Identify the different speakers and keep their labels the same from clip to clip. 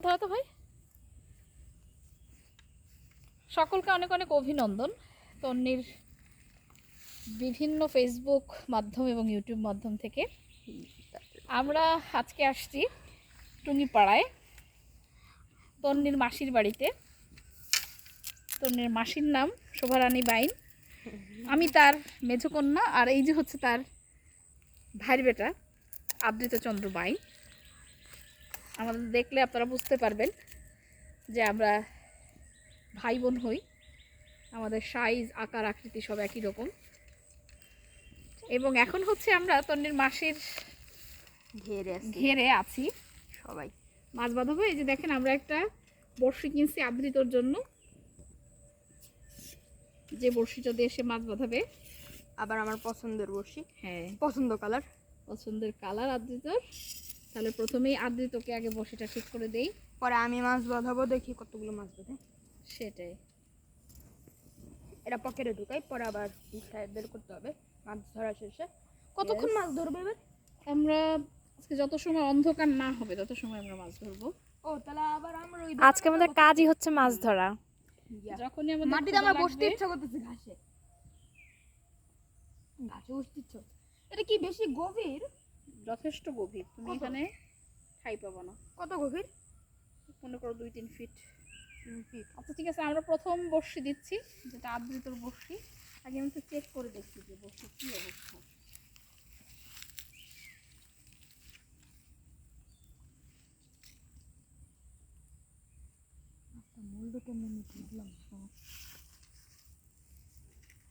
Speaker 1: ধরো তো ভাই। সকলকে অনেক অনেক অভিনন্দন। তন্নির বিভিন্ন ফেসবুক মাধ্যম এবং ইউটিউব মাধ্যম থেকে আমরা আজকে আসছি টুঙ্গিপাড়ায় তন্নির মাসির বাড়িতে। তন্নির মাসির নাম শোভারানী বাইন, আমি তার মেঝকন্যা, আর এই যে হচ্ছে তার ভাইয়ের বেটা আদ্রিতচন্দ্র বাইন। আমাদের দেখলে আপনারা বুঝতে পারবেন যে আমরা ভাই বোন হই, আমাদের সাইজ আকার আকৃতি সব একই রকম। এবং এখন হচ্ছে আমরা তন্নির মাসির ঘেরে আছি, সবাই মাছ বাঁধাবো। এই যে দেখেন আমরা একটা বড়শি কিনছি আদ্রিতর জন্য, যে বড়শিটা দিয়ে সে মাছ বাঁধাবে।
Speaker 2: আবার আমার পছন্দের বড়শি,
Speaker 1: হ্যাঁ
Speaker 2: পছন্দের কালার
Speaker 1: আদ্রিতর। তাহলে প্রথমেই আদ্রিতকে আগে বড়শিটা ঠিক করে দেই,
Speaker 2: পরে আমি মাছ বাঁধাবো, দেখি কতগুলো মাছ বাঁধে।
Speaker 1: সেটাই,
Speaker 2: এটা পকেটে ঢুকাই, পরে আবার বের করতে হবে মাছ ধরা শেষে। কতক্ষণ মাছ ধরবে এবার?
Speaker 1: আমরা আজকে যত সময় অন্ধকার না হবে তত সময় আমরা মাছ ধরবো।
Speaker 2: ও তাহলে আবার আমরা ওই
Speaker 3: আজকে আমাদের কাজই হচ্ছে মাছ ধরা।
Speaker 1: যখনই আমাদের
Speaker 2: মাটিতে আমার বসতে ইচ্ছা করতেছে, ঘাসে বসতে ইচ্ছা। এটা কি বেশি গভীর?
Speaker 1: যথেষ্ট গভীর, তুমি এখানে ঠাই পাবো না।
Speaker 2: কত গভীর?
Speaker 1: মনে করো 2-3 ফিট। আচ্ছা ঠিক আছে, আমরা প্রথম বড়শি দিচ্ছি, যেটা আদ্রিতর বড়শি। আগে আমি একটু চেক করে দেখছি যে বড়শির কি অবস্থা।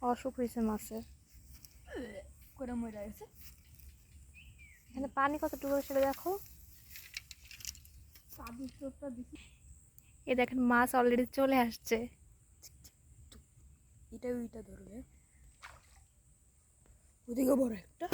Speaker 3: অসুখ হয়েছে মাছের,
Speaker 2: করে মরে গেছে।
Speaker 3: এখানে পানি কতটুকু সেটা দেখো। এ দেখেন মাছ অলরেডি চলে আসছে।
Speaker 2: এটা ওইটা ধরবে, ওদিকে বড় একটা।